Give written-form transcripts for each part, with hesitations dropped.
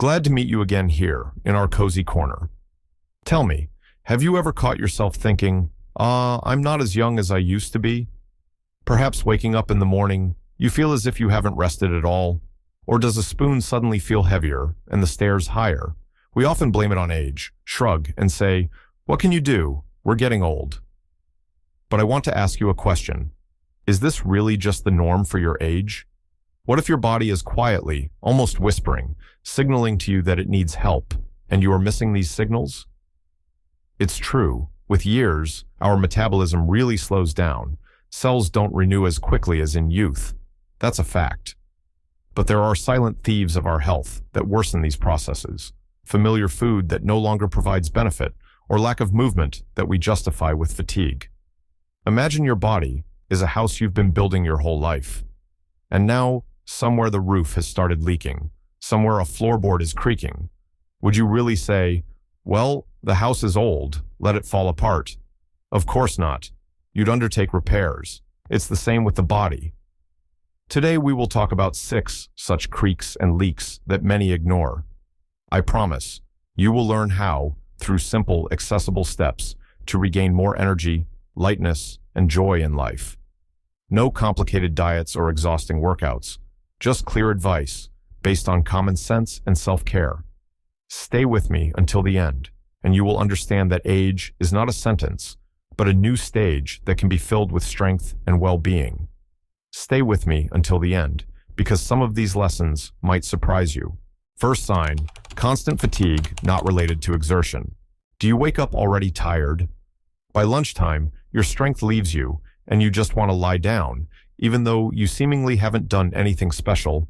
Glad to meet you again here in our cozy corner. Tell me, have you ever caught yourself thinking, I'm not as young as I used to be? Perhaps waking up in the morning, you feel as if you haven't rested at all, or does a spoon suddenly feel heavier and the stairs higher? We often blame it on age, shrug, and say, what can you do? We're getting old. But I want to ask you a question. Is this really just the norm for your age? What if your body is quietly, almost whispering, signaling to you that it needs help, and you are missing these signals? It's true. With years, our metabolism really slows down. Cells don't renew as quickly as in youth. That's a fact. But there are silent thieves of our health that worsen these processes. Familiar food that no longer provides benefit, or lack of movement that we justify with fatigue. Imagine your body is a house you've been building your whole life. And now, somewhere the roof has started leaking. Somewhere a floorboard is creaking. Would you really say, well, the house is old, let it fall apart? Of course not. You'd undertake repairs. It's the same with the body. Today we will talk about 6 such creaks and leaks that many ignore. I promise, you will learn how, through simple, accessible steps, to regain more energy, lightness, and joy in life. No complicated diets or exhausting workouts, just clear advice based on common sense and self-care. Stay with me until the end, and you will understand that age is not a sentence, but a new stage that can be filled with strength and well-being. Stay with me until the end, because some of these lessons might surprise you. First sign, constant fatigue not related to exertion. Do you wake up already tired? By lunchtime, your strength leaves you, and you just want to lie down, even though you seemingly haven't done anything special.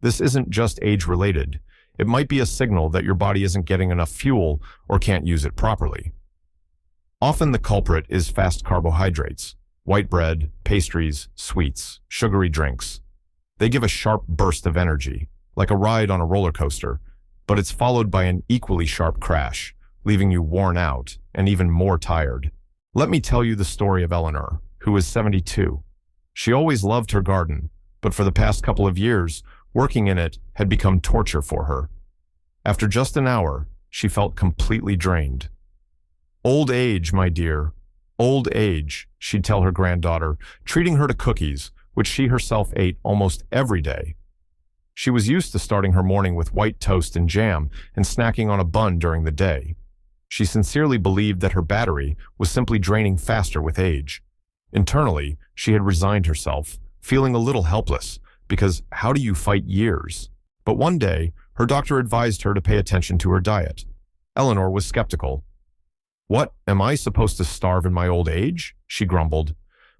This isn't just age-related. It might be a signal that your body isn't getting enough fuel or can't use it properly. Often the culprit is fast carbohydrates, white bread, pastries, sweets, sugary drinks. They give a sharp burst of energy, like a ride on a roller coaster, but it's followed by an equally sharp crash, leaving you worn out and even more tired. Let me tell you the story of Eleanor, who is 72. She always loved her garden, but for the past couple of years, working in it had become torture for her. After just an hour, she felt completely drained. Old age, my dear. Old age, she'd tell her granddaughter, treating her to cookies, which she herself ate almost every day. She was used to starting her morning with white toast and jam and snacking on a bun during the day. She sincerely believed that her battery was simply draining faster with age. Internally, she had resigned herself, feeling a little helpless, because how do you fight years? But one day, her doctor advised her to pay attention to her diet. Eleanor was skeptical. What, am I supposed to starve in my old age? She grumbled.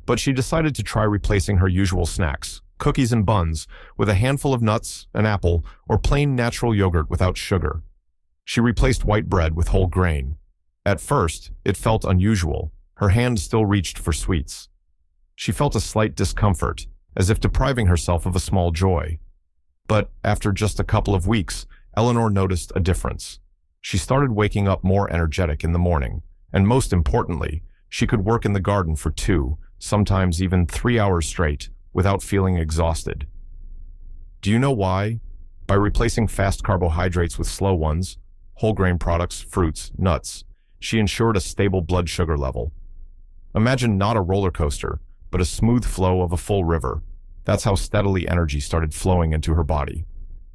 But she decided to try replacing her usual snacks, cookies and buns, with a handful of nuts, an apple, or plain natural yogurt without sugar. She replaced white bread with whole grain. At first, it felt unusual. Her hand still reached for sweets. She felt a slight discomfort, as if depriving herself of a small joy. But after just a couple of weeks, Eleanor noticed a difference. She started waking up more energetic in the morning, and most importantly, she could work in the garden for 2, sometimes even 3 hours straight, without feeling exhausted. Do you know why? By replacing fast carbohydrates with slow ones, whole grain products, fruits, nuts, she ensured a stable blood sugar level. Imagine not a roller coaster, but a smooth flow of a full river. That's how steadily energy started flowing into her body.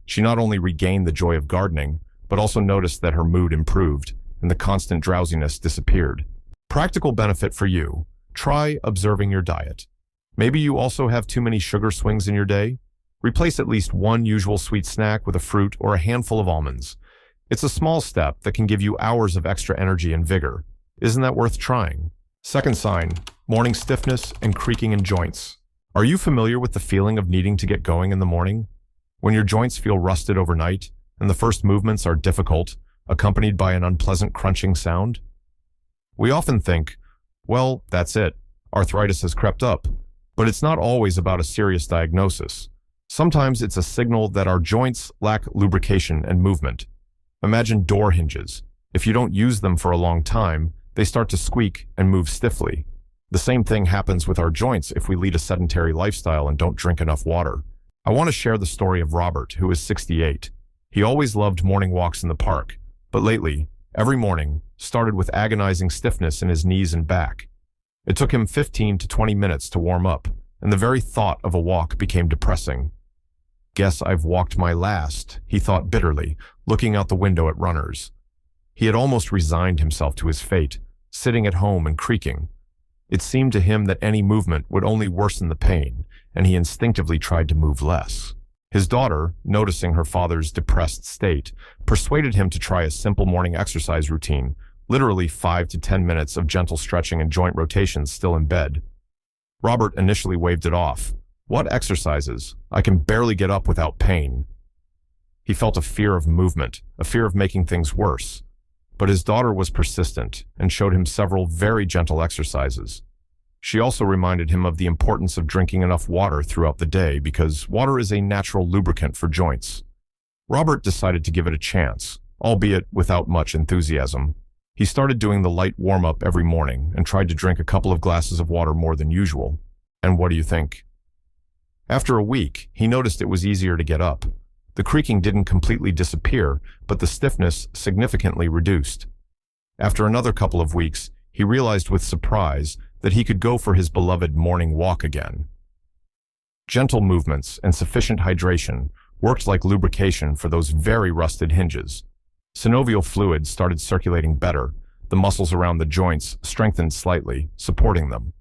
She not only regained the joy of gardening, but also noticed that her mood improved and the constant drowsiness disappeared. Practical benefit for you. Try observing your diet. Maybe you also have too many sugar swings in your day. Replace at least one usual sweet snack with a fruit or a handful of almonds. It's a small step that can give you hours of extra energy and vigor. Isn't that worth trying? Second sign, morning stiffness and creaking in joints. Are you familiar with the feeling of needing to get going in the morning? When your joints feel rusted overnight and the first movements are difficult, accompanied by an unpleasant crunching sound? We often think, well, that's it. Arthritis has crept up. But it's not always about a serious diagnosis. Sometimes it's a signal that our joints lack lubrication and movement. Imagine door hinges. If you don't use them for a long time, they start to squeak and move stiffly. The same thing happens with our joints if we lead a sedentary lifestyle and don't drink enough water. I want to share the story of Robert, who is 68. He always loved morning walks in the park, but lately, every morning, started with agonizing stiffness in his knees and back. It took him 15 to 20 minutes to warm up, and the very thought of a walk became depressing. "Guess I've walked my last," he thought bitterly, looking out the window at runners. He had almost resigned himself to his fate, sitting at home and creaking. It seemed to him that any movement would only worsen the pain, and he instinctively tried to move less. His daughter, noticing her father's depressed state, persuaded him to try a simple morning exercise routine, literally 5 to 10 minutes of gentle stretching and joint rotations still in bed. Robert initially waved it off. "What exercises? I can barely get up without pain." He felt a fear of movement, a fear of making things worse. But his daughter was persistent and showed him several very gentle exercises. She also reminded him of the importance of drinking enough water throughout the day because water is a natural lubricant for joints. Robert decided to give it a chance, albeit without much enthusiasm. He started doing the light warm-up every morning and tried to drink a couple of glasses of water more than usual. And what do you think? After a week, he noticed it was easier to get up. The creaking didn't completely disappear, but the stiffness significantly reduced. After another couple of weeks, he realized with surprise that he could go for his beloved morning walk again. Gentle movements and sufficient hydration worked like lubrication for those very rusted hinges. Synovial fluid started circulating better, the muscles around the joints strengthened slightly, supporting them.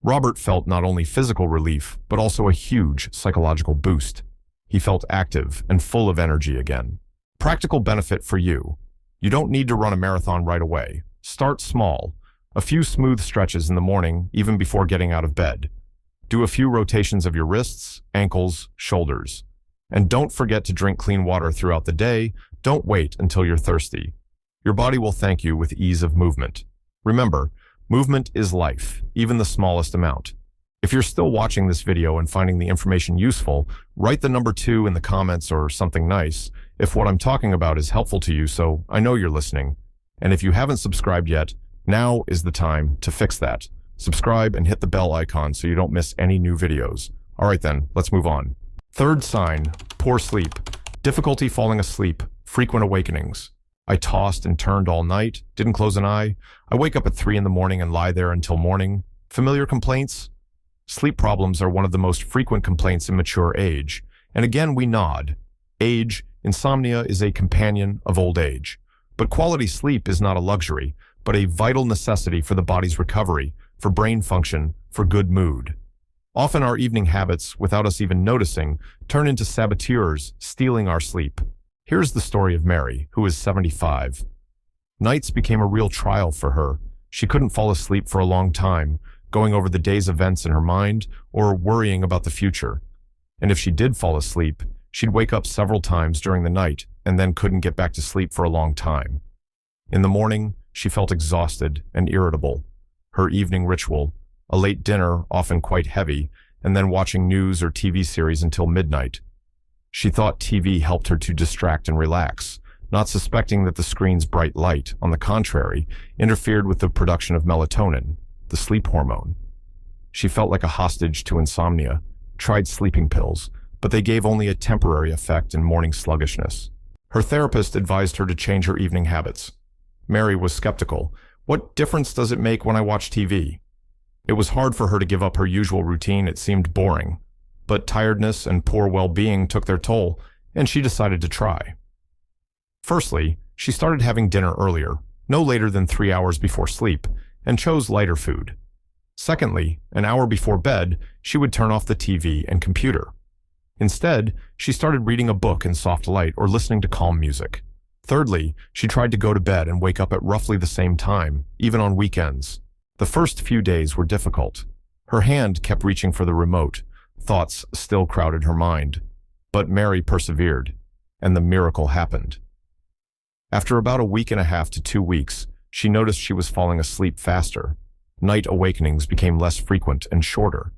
Robert felt not only physical relief, but also a huge psychological boost. He felt active and full of energy again. Practical benefit for you. You don't need to run a marathon right away. Start small. A few smooth stretches in the morning, even before getting out of bed. Do a few rotations of your wrists, ankles, shoulders. And don't forget to drink clean water throughout the day. Don't wait until you're thirsty. Your body will thank you with ease of movement. Remember, movement is life, even the smallest amount. If you're still watching this video and finding the information useful, write the number 2 in the comments or something nice if what I'm talking about is helpful to you, so I know you're listening. And if you haven't subscribed yet, now is the time to fix that. Subscribe and hit the bell icon so you don't miss any new videos. All right then, let's move on. Third sign, poor sleep. Difficulty falling asleep, frequent awakenings. I tossed and turned all night, didn't close an eye. I wake up at 3 in the morning and lie there until morning. Familiar complaints? Sleep problems are one of the most frequent complaints in mature age. And again, we nod. Age, insomnia is a companion of old age. But quality sleep is not a luxury, but a vital necessity for the body's recovery, for brain function, for good mood. Often our evening habits, without us even noticing, turn into saboteurs, stealing our sleep. Here's the story of Mary, who is 75. Nights became a real trial for her. She couldn't fall asleep for a long time, going over the day's events in her mind or worrying about the future. And if she did fall asleep, she'd wake up several times during the night and then couldn't get back to sleep for a long time. In the morning, she felt exhausted and irritable. Her evening ritual, a late dinner, often quite heavy, and then watching news or TV series until midnight. She thought TV helped her to distract and relax, not suspecting that the screen's bright light, on the contrary, interfered with the production of melatonin, the sleep hormone. She felt like a hostage to insomnia, tried sleeping pills, but they gave only a temporary effect in morning sluggishness. Her therapist advised her to change her evening habits. Mary was skeptical. What difference does it make when I watch TV? It was hard for her to give up her usual routine. It seemed boring. But tiredness and poor well-being took their toll, and she decided to try. Firstly, she started having dinner earlier, no later than 3 hours before sleep, and chose lighter food. Secondly, an hour before bed, she would turn off the TV and computer. Instead, she started reading a book in soft light or listening to calm music. Thirdly, she tried to go to bed and wake up at roughly the same time, even on weekends. The first few days were difficult. Her hand kept reaching for the remote. Thoughts still crowded her mind. But Mary persevered, and the miracle happened. After about a week and a half to 2 weeks, she noticed she was falling asleep faster. Night awakenings became less frequent and shorter.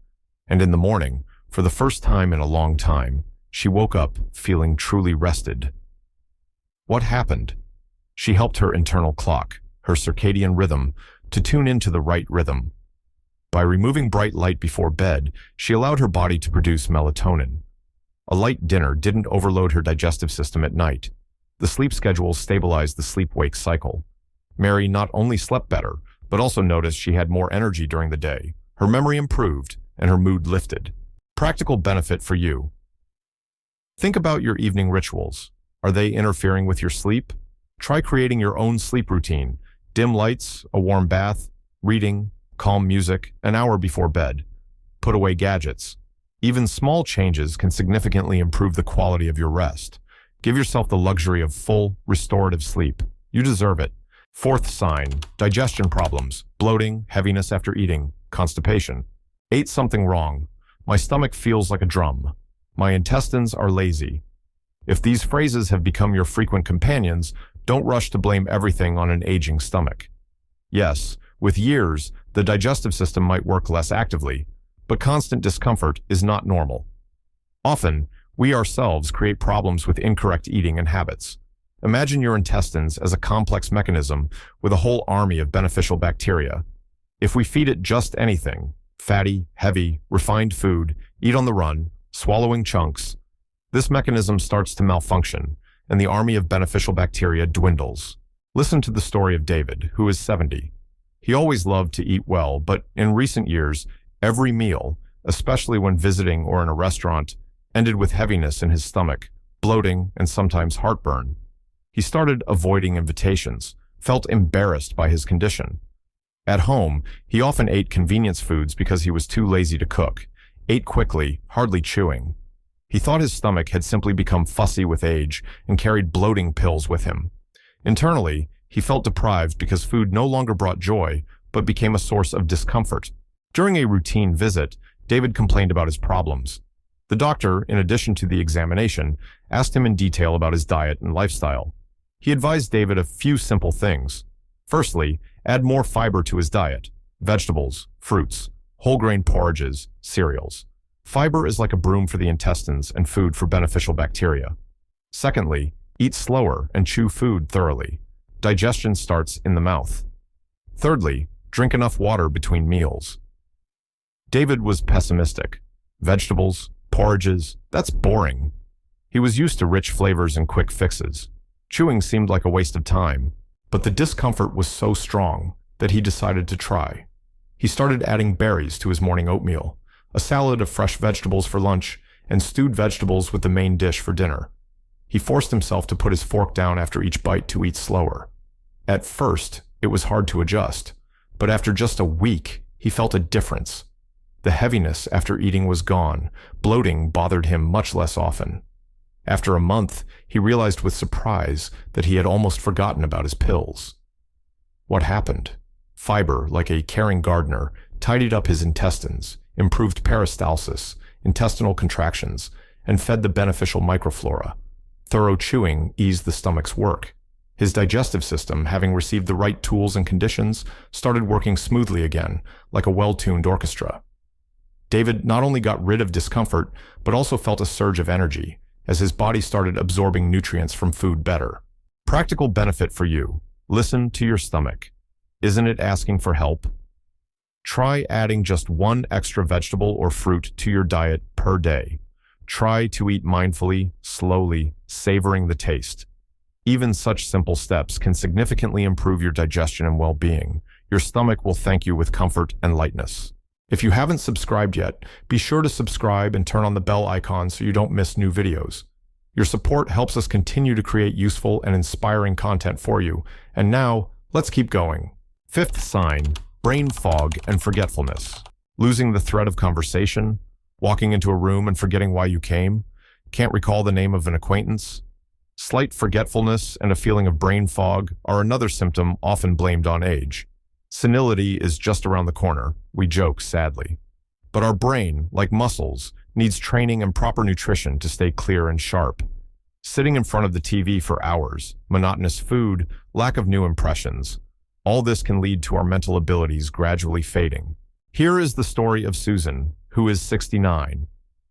And in the morning, for the first time in a long time, she woke up feeling truly rested. What happened? She helped her internal clock, her circadian rhythm, to tune into the right rhythm. By removing bright light before bed, she allowed her body to produce melatonin. A light dinner didn't overload her digestive system at night. The sleep schedule stabilized the sleep-wake cycle. Mary not only slept better, but also noticed she had more energy during the day. Her memory improved, and her mood lifted. Practical benefit for you. Think about your evening rituals. Are they interfering with your sleep? Try creating your own sleep routine. Dim lights, a warm bath, reading, calm music, an hour before bed. Put away gadgets. Even small changes can significantly improve the quality of your rest. Give yourself the luxury of full, restorative sleep. You deserve it. Fourth sign, digestion problems, bloating, heaviness after eating, constipation. Ate something wrong. My stomach feels like a drum. My intestines are lazy. If these phrases have become your frequent companions, don't rush to blame everything on an aging stomach. Yes, with years, the digestive system might work less actively, but constant discomfort is not normal. Often, we ourselves create problems with incorrect eating and habits. Imagine your intestines as a complex mechanism with a whole army of beneficial bacteria. If we feed it just anything, fatty, heavy, refined food, eat on the run, swallowing chunks, this mechanism starts to malfunction, and the army of beneficial bacteria dwindles. Listen to the story of David, who is 70. He always loved to eat well, but in recent years, every meal, especially when visiting or in a restaurant, ended with heaviness in his stomach, bloating, and sometimes heartburn. He started avoiding invitations, felt embarrassed by his condition. At home, he often ate convenience foods because he was too lazy to cook, ate quickly, hardly chewing. He thought his stomach had simply become fussy with age and carried bloating pills with him. Internally, he felt deprived because food no longer brought joy, but became a source of discomfort. During a routine visit, David complained about his problems. The doctor, in addition to the examination, asked him in detail about his diet and lifestyle. He advised David a few simple things. Firstly, add more fiber to his diet: vegetables, fruits, whole grain porridges, cereals. Fiber is like a broom for the intestines and food for beneficial bacteria. Secondly, eat slower and chew food thoroughly. Digestion starts in the mouth. Thirdly, drink enough water between meals. David was pessimistic. Vegetables, porridges, that's boring. He was used to rich flavors and quick fixes. Chewing seemed like a waste of time, but the discomfort was so strong that he decided to try. He started adding berries to his morning oatmeal, a salad of fresh vegetables for lunch, and stewed vegetables with the main dish for dinner. He forced himself to put his fork down after each bite to eat slower. At first, it was hard to adjust, but after just a week, he felt a difference. The heaviness after eating was gone. Bloating bothered him much less often. After a month, he realized with surprise that he had almost forgotten about his pills. What happened? Fiber, like a caring gardener, tidied up his intestines, improved peristalsis, intestinal contractions, and fed the beneficial microflora. Thorough chewing eased the stomach's work. His digestive system, having received the right tools and conditions, started working smoothly again, like a well-tuned orchestra. David not only got rid of discomfort, but also felt a surge of energy, as his body started absorbing nutrients from food better. Practical benefit for you. Listen to your stomach. Isn't it asking for help? Try adding just one extra vegetable or fruit to your diet per day. Try to eat mindfully, slowly, savoring the taste. Even such simple steps can significantly improve your digestion and well-being. Your stomach will thank you with comfort and lightness. If you haven't subscribed yet, be sure to subscribe and turn on the bell icon so you don't miss new videos. Your support helps us continue to create useful and inspiring content for you. And now, let's keep going. Fifth sign, brain fog and forgetfulness. Losing the thread of conversation, walking into a room and forgetting why you came, can't recall the name of an acquaintance. Slight forgetfulness and a feeling of brain fog are another symptom often blamed on age. Senility is just around the corner, we joke sadly. But our brain, like muscles, needs training and proper nutrition to stay clear and sharp. Sitting in front of the TV for hours, monotonous food, lack of new impressions, all this can lead to our mental abilities gradually fading. Here is the story of Susan, who is 69.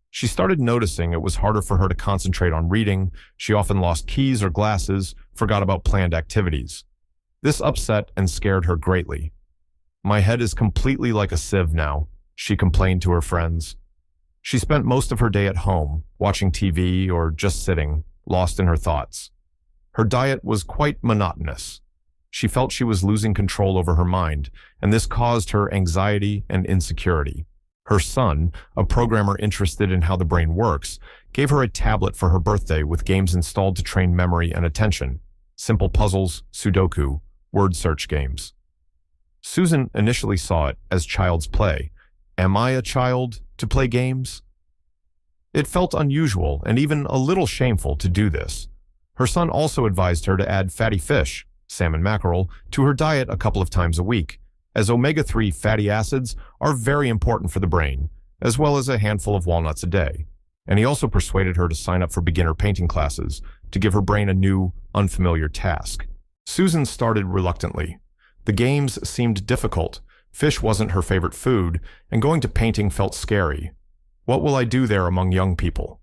She started noticing it was harder for her to concentrate on reading. She often lost keys or glasses, forgot about planned activities. This upset and scared her greatly. "My head is completely like a sieve now," she complained to her friends. She spent most of her day at home, watching TV or just sitting, lost in her thoughts. Her diet was quite monotonous. She felt she was losing control over her mind, and this caused her anxiety and insecurity. Her son, a programmer interested in how the brain works, gave her a tablet for her birthday with games installed to train memory and attention. Simple puzzles, Sudoku, word search games. Susan initially saw it as child's play. Am I a child to play games? It felt unusual and even a little shameful to do this. Her son also advised her to add fatty fish, salmon mackerel, to her diet a couple of times a week, as omega-3 fatty acids are very important for the brain, as well as a handful of walnuts a day. And he also persuaded her to sign up for beginner painting classes to give her brain a new, unfamiliar task. Susan started reluctantly. The games seemed difficult, fish wasn't her favorite food, and going to painting felt scary. What will I do there among young people?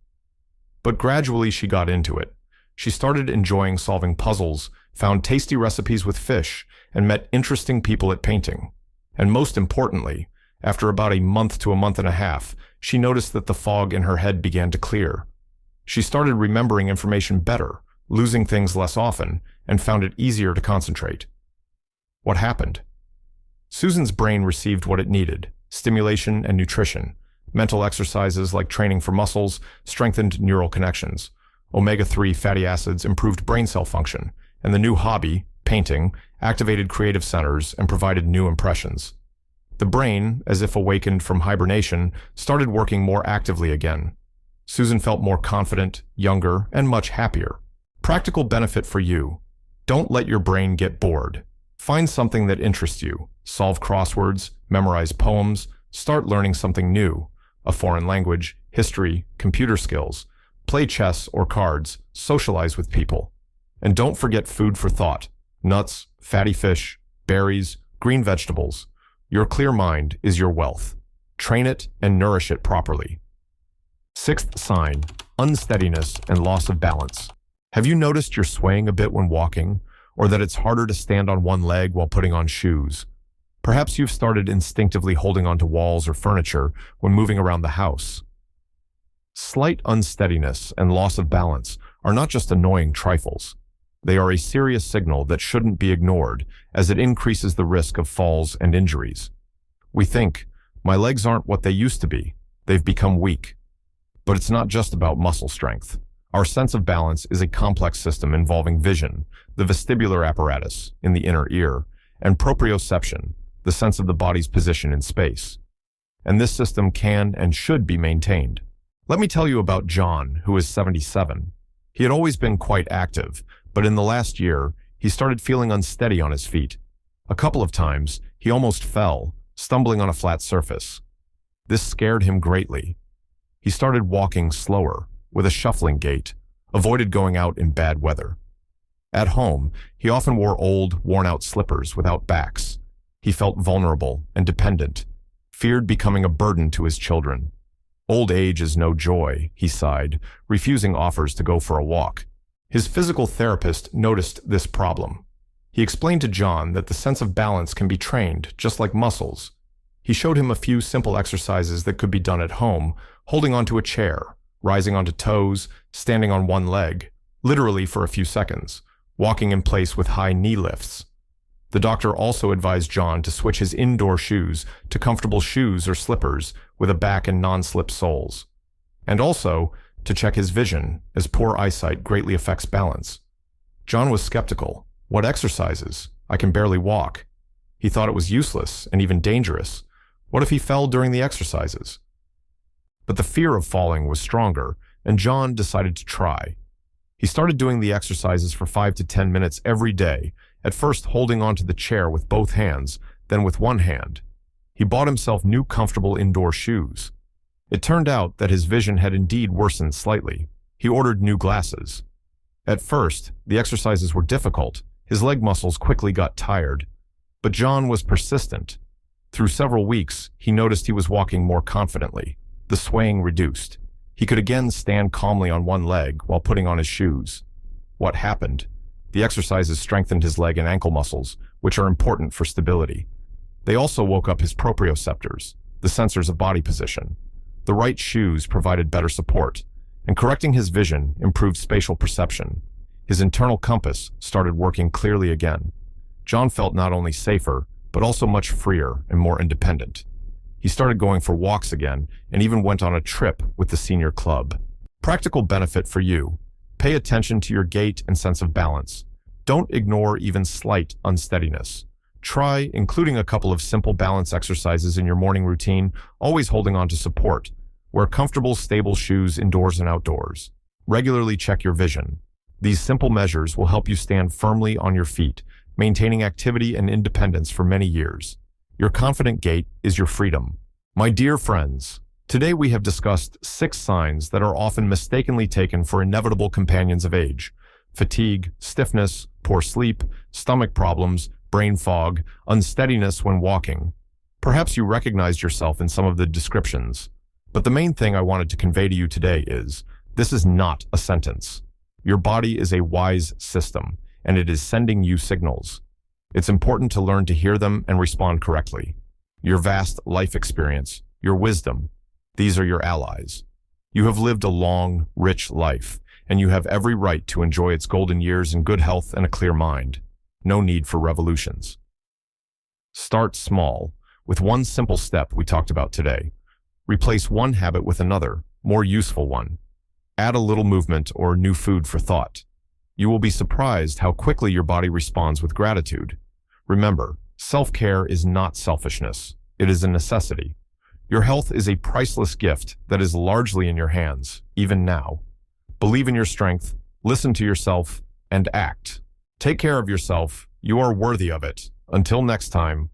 But gradually she got into it. She started enjoying solving puzzles, found tasty recipes with fish, and met interesting people at painting. And most importantly, after about a month to a month and a half, she noticed that the fog in her head began to clear. She started remembering information better, losing things less often, and found it easier to concentrate. What happened? Susan's brain received what it needed: stimulation and nutrition. Mental exercises like training for muscles strengthened neural connections. Omega-3 fatty acids improved brain cell function, and the new hobby, painting, activated creative centers and provided new impressions. The brain, as if awakened from hibernation, started working more actively again. Susan felt more confident, younger, and much happier. Practical benefit for you: don't let your brain get bored. Find something that interests you. Solve crosswords, memorize poems, start learning something new, a foreign language, history, computer skills. Play chess or cards, socialize with people. And don't forget food for thought: nuts, fatty fish, berries, green vegetables. Your clear mind is your wealth. Train it and nourish it properly. Sixth sign: unsteadiness and loss of balance. Have you noticed you're swaying a bit when walking, or that it's harder to stand on one leg while putting on shoes? Perhaps you've started instinctively holding onto walls or furniture when moving around the house. Slight unsteadiness and loss of balance are not just annoying trifles. They are a serious signal that shouldn't be ignored, as it increases the risk of falls and injuries. We think, my legs aren't what they used to be, they've become weak. But it's not just about muscle strength. Our sense of balance is a complex system involving vision, the vestibular apparatus in the inner ear, and proprioception, the sense of the body's position in space. And this system can and should be maintained. Let me tell you about John, who is 77. He had always been quite active, but in the last year, he started feeling unsteady on his feet. A couple of times, he almost fell, stumbling on a flat surface. This scared him greatly. He started walking slower, with a shuffling gait, avoided going out in bad weather. At home, he often wore old, worn-out slippers without backs. He felt vulnerable and dependent, feared becoming a burden to his children. Old age is no joy, he sighed, refusing offers to go for a walk. His physical therapist noticed this problem. He explained to John that the sense of balance can be trained, just like muscles. He showed him a few simple exercises that could be done at home, holding onto a chair, rising onto toes, standing on one leg, literally for a few seconds, walking in place with high knee lifts. The doctor also advised John to switch his indoor shoes to comfortable shoes or slippers with a back and non-slip soles. And also to check his vision, as poor eyesight greatly affects balance. John was skeptical. What exercises? I can barely walk. He thought it was useless and even dangerous. What if he fell during the exercises? But the fear of falling was stronger, and John decided to try. He started doing the exercises for 5 to 10 minutes every day, at first holding onto the chair with both hands, then with one hand. He bought himself new comfortable indoor shoes. It turned out that his vision had indeed worsened slightly. He ordered new glasses. At first, the exercises were difficult. His leg muscles quickly got tired. But John was persistent. Through several weeks, he noticed he was walking more confidently. The swaying reduced. He could again stand calmly on one leg while putting on his shoes. What happened? The exercises strengthened his leg and ankle muscles, which are important for stability. They also woke up his proprioceptors, the sensors of body position. The right shoes provided better support, and correcting his vision improved spatial perception. His internal compass started working clearly again. John felt not only safer, but also much freer and more independent. He started going for walks again and even went on a trip with the senior club. Practical benefit for you. Pay attention to your gait and sense of balance. Don't ignore even slight unsteadiness. Try including a couple of simple balance exercises in your morning routine, always holding on to support. Wear comfortable, stable shoes indoors and outdoors. Regularly check your vision. These simple measures will help you stand firmly on your feet, maintaining activity and independence for many years. Your confident gait is your freedom. My dear friends, today we have discussed 6 signs that are often mistakenly taken for inevitable companions of age: fatigue, stiffness, poor sleep, stomach problems, brain fog, unsteadiness when walking. Perhaps you recognized yourself in some of the descriptions, but the main thing I wanted to convey to you today is, this is not a sentence. Your body is a wise system, and it is sending you signals. It's important to learn to hear them and respond correctly. Your vast life experience, your wisdom, these are your allies. You have lived a long, rich life, and you have every right to enjoy its golden years in good health and a clear mind. No need for revolutions. Start small, with one simple step we talked about today. Replace one habit with another, more useful one. Add a little movement or new food for thought. You will be surprised how quickly your body responds with gratitude. Remember, self-care is not selfishness. It is a necessity. Your health is a priceless gift that is largely in your hands, even now. Believe in your strength, listen to yourself, and act. Take care of yourself. You are worthy of it. Until next time,